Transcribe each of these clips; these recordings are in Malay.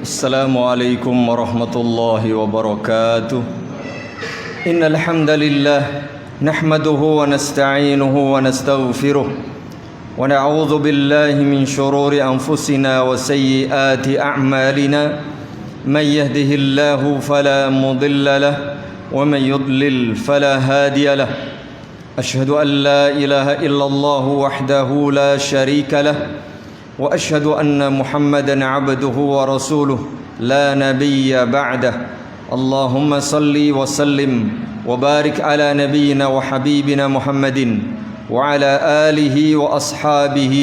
السلام عليكم ورحمة الله وبركاته إن الحمد لله نحمده ونستعينه ونستغفره ونعوذ بالله من شرور أنفسنا وسيئات أعمالنا من يهده الله فلا مضل له ومن يضلل فلا هادي له أشهد أن لا إله إلا الله وحده لا شريك له وأشهد أن محمدا عبده ورسوله لا نبي بعده اللهم صل وسلم وبارك على نبينا وحبيبنا محمد وعلى آله وأصحابه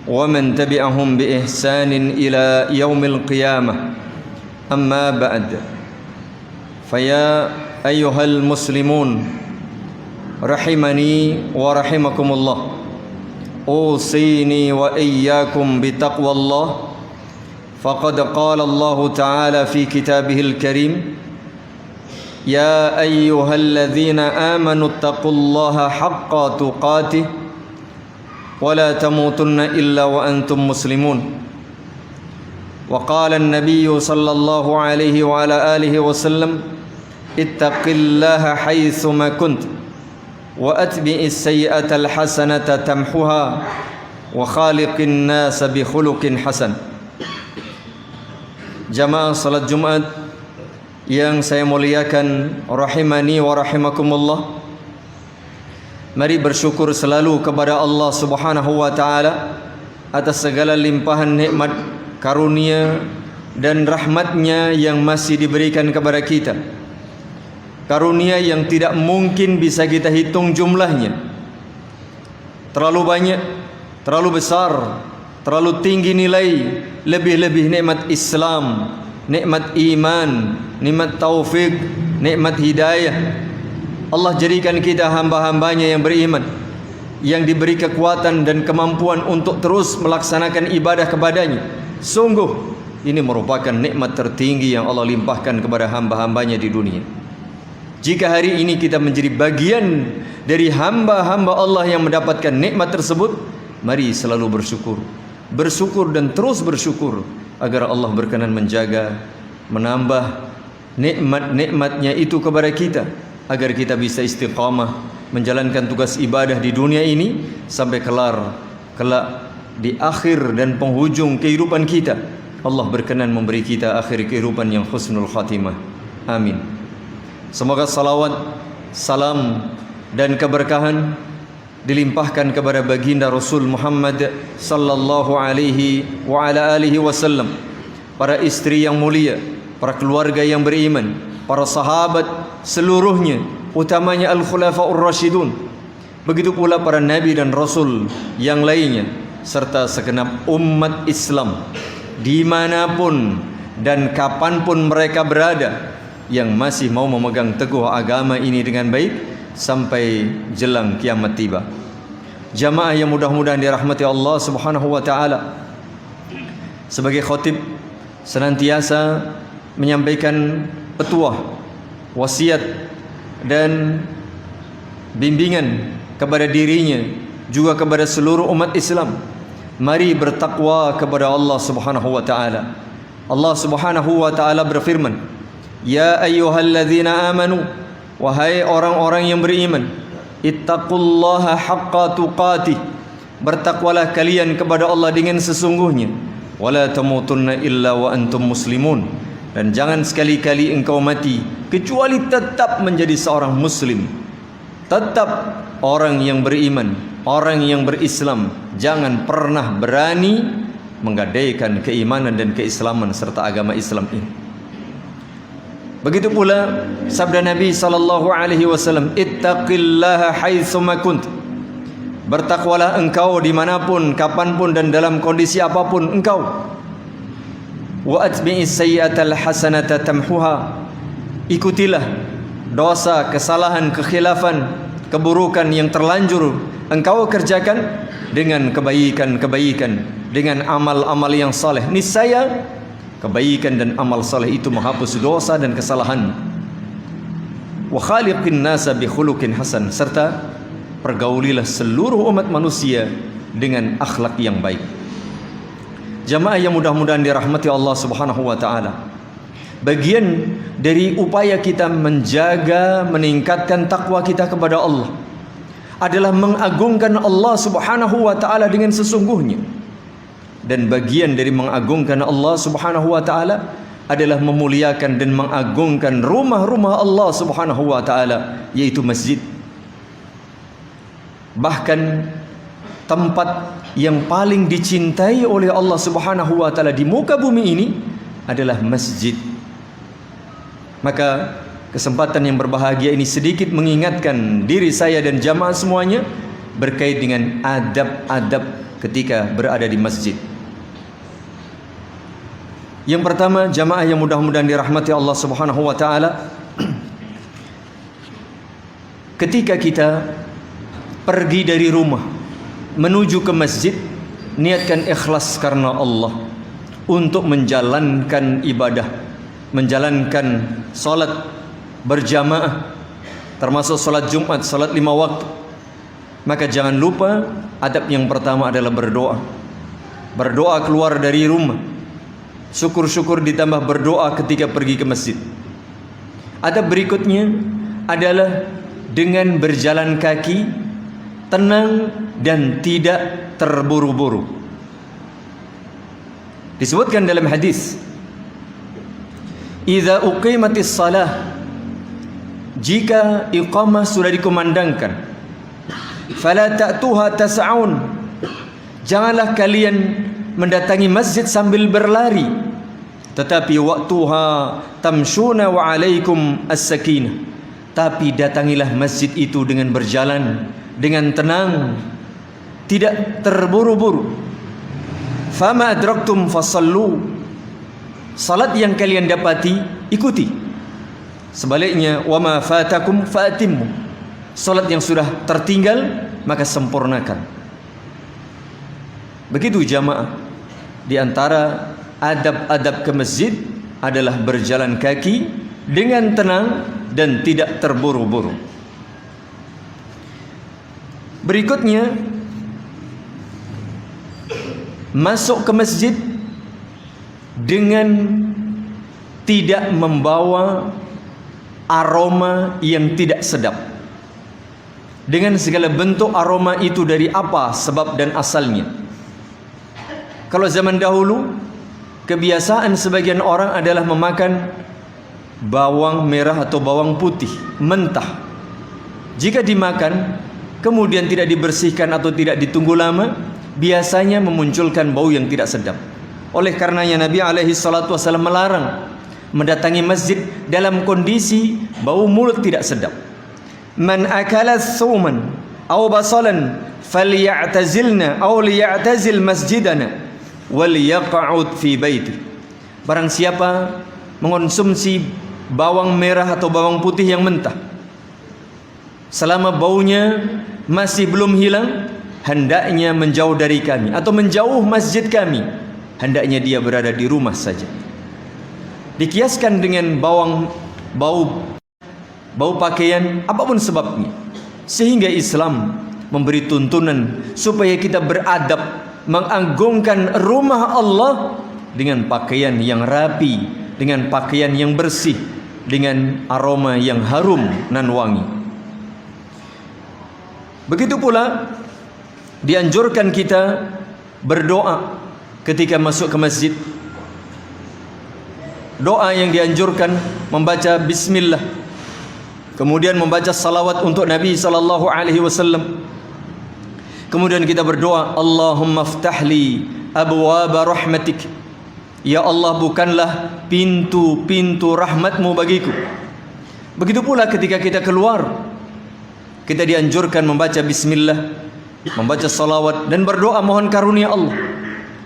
ومن تبعهم بإحسان إلى يوم القيامة أما بعد فيا أيها المسلمون رحمني ورحمكم الله أوصيني وإياكم بتقوى الله فقد قال الله تعالى في كتابه الكريم يا أيها الذين آمنوا اتقوا الله حق تقاته ولا تموتن إلا وأنتم مسلمون وقال النبي صلى الله عليه وعلى آله وسلم اتق الله حيثما كنت وأتبع السيئة الحسنة تمحها وخالق الناس بخلق حسن. Jamaah salat Jumat yang saya muliakan, rahimani wa rahimakumullah. Mari bersyukur selalu kepada Allah Subhanahu wa taala atas segala limpahan nikmat, karunia dan rahmatnya yang masih diberikan kepada kita. Karunia yang tidak mungkin bisa kita hitung jumlahnya. Terlalu banyak, terlalu besar, terlalu tinggi nilai. Lebih-lebih nikmat Islam, nikmat iman, nikmat taufik, nikmat hidayah. Allah jadikan kita hamba-hambanya yang beriman, yang diberi kekuatan dan kemampuan untuk terus melaksanakan ibadah kepadanya. Sungguh ini merupakan nikmat tertinggi yang Allah limpahkan kepada hamba-hambanya di dunia. Jika hari ini kita menjadi bagian dari hamba-hamba Allah yang mendapatkan nikmat tersebut, mari selalu bersyukur. Bersyukur dan terus bersyukur agar Allah berkenan menjaga, menambah nikmat-nikmatnya itu kepada kita, agar kita bisa istiqamah menjalankan tugas ibadah di dunia ini sampai kelak di akhir dan penghujung kehidupan kita Allah berkenan memberi kita akhir kehidupan yang husnul khatimah. Amin. Semoga salawat, salam dan keberkahan dilimpahkan kepada baginda Rasul Muhammad sallallahu alaihi wa ala alihi wasallam, para istri yang mulia, para keluarga yang beriman, para sahabat seluruhnya, utamanya al-khulafaur rasyidun. Begitu pula para nabi dan rasul yang lainnya, serta segenap umat Islam dimanapun dan kapanpun mereka berada, yang masih mau memegang teguh agama ini dengan baik sampai jelang kiamat tiba. Jamaah yang mudah-mudahan dirahmati Allah Subhanahu wa taala, sebagai khatib senantiasa menyampaikan petuah, wasiat dan bimbingan kepada dirinya juga kepada seluruh umat Islam. Mari bertakwa kepada Allah Subhanahu wa taala. Allah Subhanahu wa taala berfirman, Ya ayyuhalladzina amanu, wahai orang-orang yang beriman, ittaqullaha haqqa tuqatih, bertakwalah kalian kepada Allah dengan sesungguhnya, wala tamutunna illa wa antum muslimun, dan jangan sekali-kali engkau mati kecuali tetap menjadi seorang muslim, tetap orang yang beriman, orang yang berislam. Jangan pernah berani menggadaikan keimanan dan keislaman serta agama Islam ini. Begitu pula sabda Nabi sallallahu alaihi wasallam, ittaqillaha haitsuma kunt, bertakwalah engkau dimanapun, kapanpun dan dalam kondisi apapun engkau. Wa atbi'is sayyi'atal hasanata tamhuha, ikutilah dosa, kesalahan, kekhilafan, keburukan yang terlanjur engkau kerjakan dengan kebaikan-kebaikan, dengan amal-amal yang saleh. Niscaya kebaikan dan amal saleh itu menghapus dosa dan kesalahan. Wa khaliqin nasa bi khuluqin hasan, serta pergaulilah seluruh umat manusia dengan akhlak yang baik. Jamaah yang mudah-mudahan dirahmati Allah Subhanahu wa taala, bagian dari upaya kita menjaga, meningkatkan takwa kita kepada Allah adalah mengagungkan Allah Subhanahu wa taala dengan sesungguhnya. Dan bagian dari mengagungkan Allah Subhanahu wa taala adalah memuliakan dan mengagungkan rumah-rumah Allah Subhanahu wa taala, yaitu masjid. Bahkan tempat yang paling dicintai oleh Allah Subhanahu wa taala di muka bumi ini adalah masjid. Maka kesempatan yang berbahagia ini sedikit mengingatkan diri saya dan jamaah semuanya berkait dengan adab-adab ketika berada di masjid. Yang pertama, jamaah yang mudah-mudahan dirahmati Allah Subhanahu wa taala, ketika kita pergi dari rumah menuju ke masjid, niatkan ikhlas karena Allah untuk menjalankan ibadah, menjalankan salat berjamaah, termasuk salat Jumat, salat 5 waktu. Maka jangan lupa adab yang pertama adalah berdoa. Berdoa keluar dari rumah, syukur-syukur ditambah berdoa ketika pergi ke masjid. Adab berikutnya adalah dengan berjalan kaki tenang dan tidak terburu-buru. Disebutkan dalam hadis, "Idza uqimatis shalah," jika iqamah sudah dikumandangkan, "fala ta'tuha tas'aun," janganlah kalian mendatangi masjid sambil berlari, tetapi waktuha tamshuna wa alaikum as-sakinah, tapi datangilah masjid itu dengan berjalan dengan tenang, tidak terburu-buru. Fama adraktum fasallu, salat yang kalian dapati ikuti. Sebaliknya, wama fatakum fatimmu, salat yang sudah tertinggal maka sempurnakan. Begitu jamaah. Di antara adab-adab ke masjid adalah berjalan kaki dengan tenang dan tidak terburu-buru. Berikutnya, masuk ke masjid dengan tidak membawa aroma yang tidak sedap, dengan segala bentuk aroma itu dari apa sebab dan asalnya. Kalau zaman dahulu, kebiasaan sebagian orang adalah memakan bawang merah atau bawang putih mentah. Jika dimakan kemudian tidak dibersihkan atau tidak ditunggu lama, biasanya memunculkan bau yang tidak sedap. Oleh karenanya Nabi SAW melarang mendatangi masjid dalam kondisi bau mulut tidak sedap. Man akala thuman aw basalan falyatazilna aw liyatazil masjidana wal yaq'ud fi baiti. Barang siapa mengonsumsi bawang merah atau bawang putih yang mentah, selama baunya masih belum hilang, hendaknya menjauh dari kami atau menjauh masjid kami. Hendaknya dia berada di rumah saja. Dikiaskan dengan bau pakaian, apapun sebabnya, sehingga Islam memberi tuntunan supaya kita beradab, mengagungkan rumah Allah dengan pakaian yang rapi, dengan pakaian yang bersih, dengan aroma yang harum nan wangi. Begitu pula dianjurkan kita berdoa ketika masuk ke masjid. Doa yang dianjurkan membaca bismillah, kemudian membaca salawat untuk Nabi SAW. Kemudian kita berdoa, Allahumma ftahli abwaaba rahmatik, ya Allah bukanlah pintu-pintu rahmatmu bagiku. Begitu pula ketika kita keluar, kita dianjurkan membaca bismillah, membaca salawat dan berdoa mohon karunia Allah.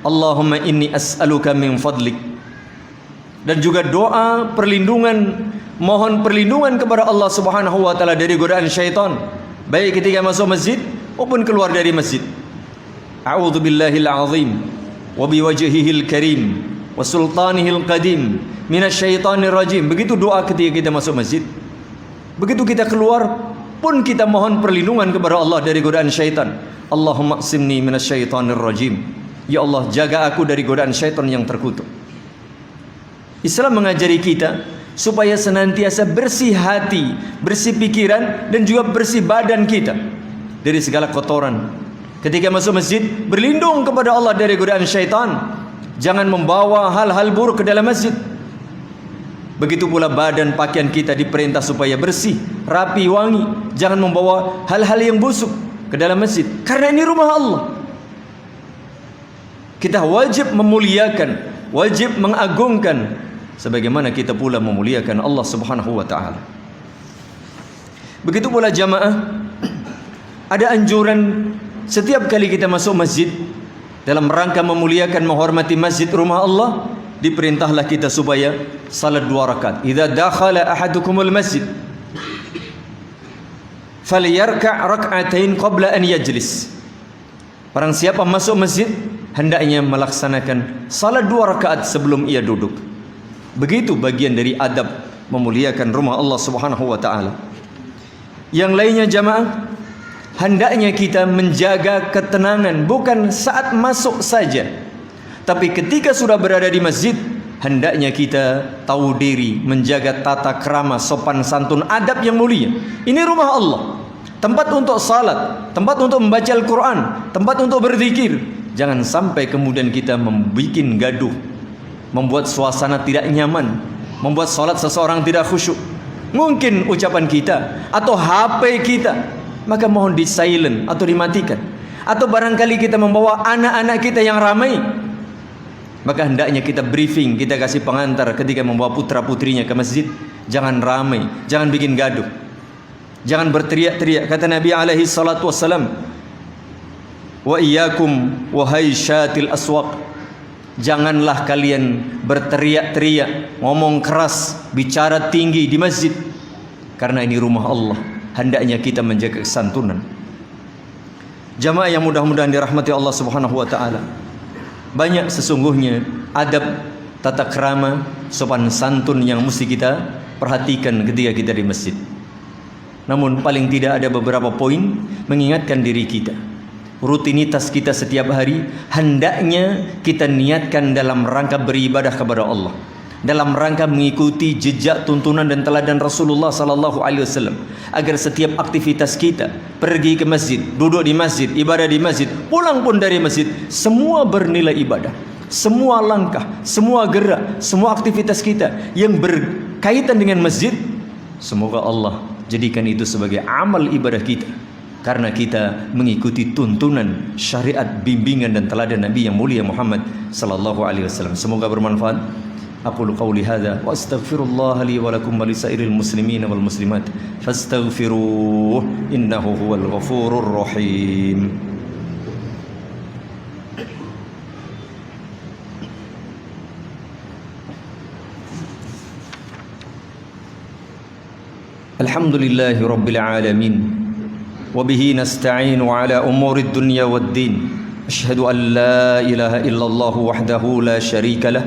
Allahumma inni as'aluka min fadlik. Dan juga doa perlindungan, mohon perlindungan kepada Allah Subhanahu wa taala dari godaan syaitan, baik ketika masuk masjid maupun keluar dari masjid. A'udzubillahil azim wa biwajhihil karim wa sultanihil qadim minasyaitonir rajim. Begitu doa ketika kita masuk masjid. Begitu kita keluar pun kita mohon perlindungan kepada Allah dari godaan syaitan. Allahumma qsimni minasyaitonir rajim. Ya Allah, jaga aku dari godaan syaitan yang terkutuk. Islam mengajari kita supaya senantiasa bersih hati, bersih pikiran, dan juga bersih badan kita dari segala kotoran. Ketika masuk masjid, berlindung kepada Allah dari godaan syaitan. Jangan membawa hal-hal buruk ke dalam masjid. Begitu pula badan, pakaian kita diperintah supaya bersih, rapi, wangi. Jangan membawa hal-hal yang busuk ke dalam masjid, karena ini rumah Allah. Kita wajib memuliakan, wajib mengagungkan, sebagaimana kita pula memuliakan Allah Subhanahu wa taala. Begitu pula jamaah, ada anjuran setiap kali kita masuk masjid dalam rangka memuliakan, menghormati masjid rumah Allah, diperintahlah kita supaya salat 2 rakaat. Idza dakhala ahadukumul masjid falyarka' rak'atain qabla an yajlis. Barang siapa masuk masjid, hendaknya melaksanakan salat 2 rakaat sebelum ia duduk. Begitu bagian dari adab memuliakan rumah Allah Subhanahu wa taala. Yang lainnya jamaah, hendaknya kita menjaga ketenangan bukan saat masuk saja, tapi ketika sudah berada di masjid, hendaknya kita tahu diri, menjaga tata krama, sopan santun, adab yang mulia. Ini rumah Allah, tempat untuk salat, tempat untuk membaca Al-Quran, tempat untuk berzikir. Jangan sampai kemudian kita membuat gaduh, membuat suasana tidak nyaman, membuat salat seseorang tidak khusyuk. Mungkin ucapan kita atau HP kita, maka mohon di silent atau dimatikan. Atau barangkali kita membawa anak-anak kita yang ramai, maka hendaknya kita briefing, kita kasih pengantar ketika membawa putra-putrinya ke masjid. Jangan ramai, jangan bikin gaduh, jangan berteriak-teriak. Kata Nabi alaihi salatu wassalam, wa iyyakum wahai syatil aswaq, janganlah kalian berteriak-teriak, ngomong keras, bicara tinggi di masjid, karena ini rumah Allah. Hendaknya kita menjaga kesantunan. Jamaah yang mudah-mudahan dirahmati Allah Subhanahu wa taala, banyak sesungguhnya adab, tata krama, sopan santun yang mesti kita perhatikan ketika kita di masjid. Namun paling tidak ada beberapa poin mengingatkan diri kita. Rutinitas kita setiap hari hendaknya kita niatkan dalam rangka beribadah kepada Allah, dalam rangka mengikuti jejak, tuntunan dan teladan Rasulullah sallallahu alaihi wasallam, agar setiap aktivitas kita, pergi ke masjid, duduk di masjid, ibadah di masjid, pulang pun dari masjid, semua bernilai ibadah. Semua langkah, semua gerak, semua aktivitas kita yang berkaitan dengan masjid, semoga Allah jadikan itu sebagai amal ibadah kita, karena kita mengikuti tuntunan, syariat, bimbingan dan teladan Nabi yang mulia Muhammad sallallahu alaihi wasallam. Semoga bermanfaat. Aqulu qawli hadza wa astaghfirullah li wa lakum wa lisairil muslimin wal muslimat fastaghfiruh innahu huwal ghafurur rahim. Alhamdulillahi rabbil alamin, wa bihi nasta'inu ala umurid dunya waddin. Asyhadu an la ilaha illallah wahdahu la syarika lah,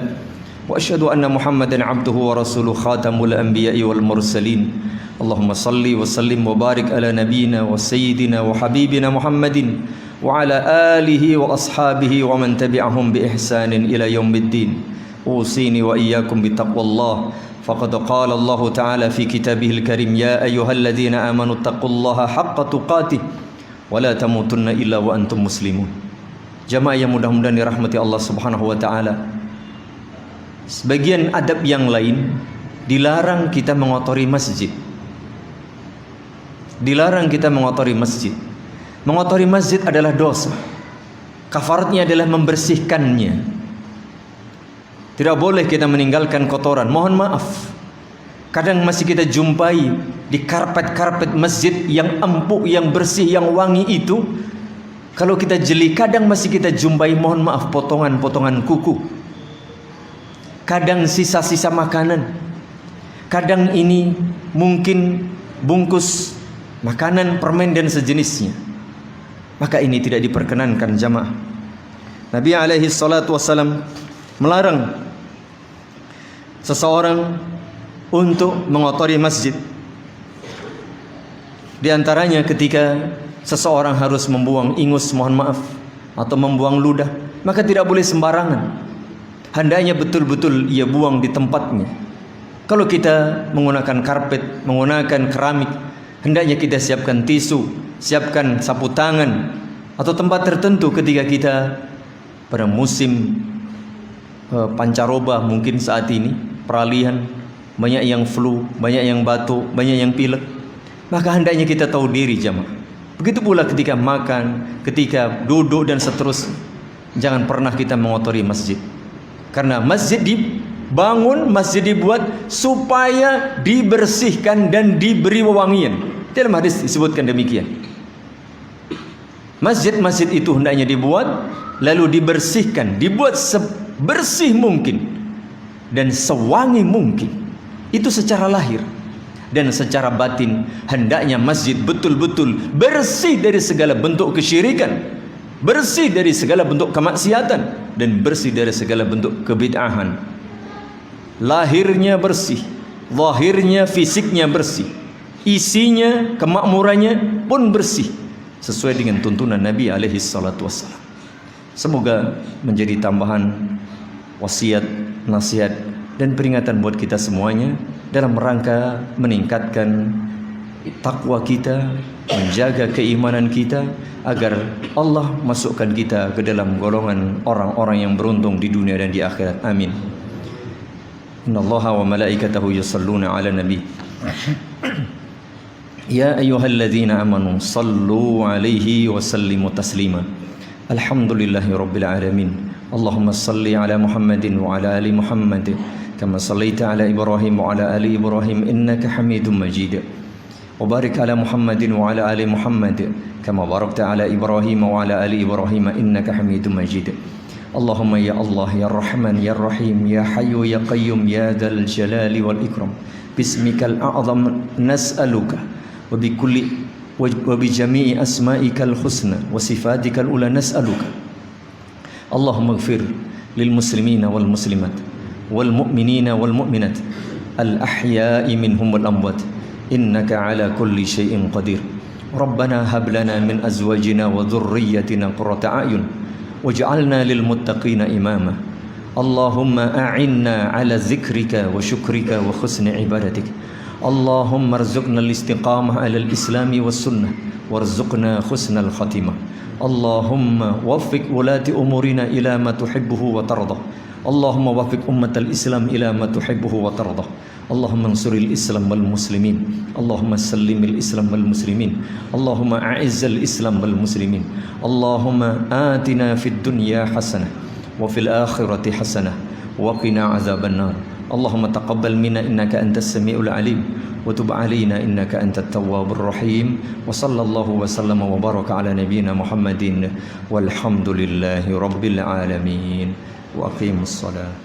wa asyhadu anna Muhammadan abduhu wa rasuluh khatamul anbiya'i wal mursalin. Allahumma salli wa sallim wa barik ala nabiyyina wa sayyidina wa habibina Muhammadin wa ala alihi wa ashabihi wa man tabi'ahum bi ihsanin ila yaumiddin. Usini wa iyyakum bi taqwallah. Faqad qala Allah Ta'ala fi kitabihil karim, ya ayyuhalladzina amanu taqullaha haqqa tuqatih wa la tamutunna illa wa antum muslimun. Jamaah yang mudah-mudahan dirahmati Allah Subhanahu wa taala, sebagian adab yang lain, dilarang kita mengotori masjid. Dilarang kita mengotori masjid. Mengotori masjid adalah dosa. Kafaratnya adalah membersihkannya. Tidak boleh kita meninggalkan kotoran. Mohon maaf, kadang masih kita jumpai di karpet-karpet masjid yang empuk, yang bersih, yang wangi itu, kalau kita jeli, kadang masih kita jumpai, mohon maaf, potongan-potongan kuku. Kadang sisa-sisa makanan. Kadang ini mungkin bungkus makanan, permen dan sejenisnya. Maka ini tidak diperkenankan jamaah. Nabi alaihi salatu wassalam melarang seseorang untuk mengotori masjid. Di antaranya ketika seseorang harus membuang ingus, mohon maaf, atau membuang ludah, maka tidak boleh sembarangan. Hendaknya betul-betul ia buang di tempatnya. Kalau kita menggunakan karpet, menggunakan keramik, hendaknya kita siapkan tisu, siapkan sapu tangan, atau tempat tertentu ketika kita pada musim pancaroba mungkin saat ini, peralihan, banyak yang flu, banyak yang batuk, banyak yang pilek. Maka hendaknya kita tahu diri jamaah. Begitu pula ketika makan, ketika duduk dan seterusnya. Jangan pernah kita mengotori masjid. Karena masjid dibangun, masjid dibuat supaya dibersihkan dan diberi wewangian. Dalam hadis disebutkan demikian. Masjid-masjid itu hendaknya dibuat, lalu dibersihkan, dibuat sebersih mungkin dan sewangi mungkin. Itu secara lahir. Dan secara batin, hendaknya masjid betul-betul bersih dari segala bentuk kesyirikan, bersih dari segala bentuk kemaksiatan, dan bersih dari segala bentuk kebid'ahan. Lahirnya bersih, zahirnya, fisiknya bersih, isinya, kemakmurannya pun bersih, sesuai dengan tuntunan Nabi alaihi salatu wassalam. Semoga menjadi tambahan wasiat, nasihat, dan peringatan buat kita semuanya dalam rangka meningkatkan takwa kita, menjaga keimanan kita, agar Allah masukkan kita ke dalam golongan orang-orang yang beruntung di dunia dan di akhirat. Amin. Innallaha wa malaikatahu yusalluna ala nabi. Ya ayyuhalladzina amanu sallu alaihi wa sallimu taslima. Alhamdulillahi rabbil alamin. Allahumma salli ala Muhammadin wa ala ali Muhammad kama sallaita ala Ibrahim wa ala ali Ibrahim innaka Hamidum Majid. Wa barik ala Muhammadin wa ala ali Muhammad kama barakta ala Ibrahim wa ala ali Ibrahim innaka Hamidum Majid. Allahumma ya Allah ya Rahman ya Rahim ya Hayyu ya Qayyum ya Dzal Jalali wal Ikram. Bismikal a'zam nas'aluka wa bi kulli wa bi jami'i asma'ikal husna wa sifatikal ula nas'aluka. Allahumma ighfir lil muslimina wal muslimat wal mu'minina wal mu'minat al ahya'i minhum wal amwat innaka ala kulli syai'in qadir. Rabbana hab lana min azwajina wa dhurriyyatina qurrata a'yun waj'alna lil muttaqina imama. Allahumma a'inna ala dzikrika wa syukrika wa husni ibadatik. Allahumma arzuqna al-istiqamah ala al-islami was sunnah warzuqna husnal khatimah. Allahumma waffiq ulati umurina ila ma tuhibbuhu wa tardah. Allahumma waffiq ummatal Islam ila ma tuhibbuhu wa tardah. Allahumma ansuril Islam wal muslimin. Allahumma sallimil Islam wal muslimin. Allahumma a'izzal Islam wal muslimin. Allahumma atina fid dunya hasanah wa fil akhirati hasanah wa qina azaban nar. Allahumma taqabbal minna innaka antas samiul alim wa tub alaina innaka antat tawwabur rahim. Wa sallallahu wa sallama wa baraka ala nabiyyina Muhammadin walhamdulillahi rabbil alamin. Wa aqimus salat.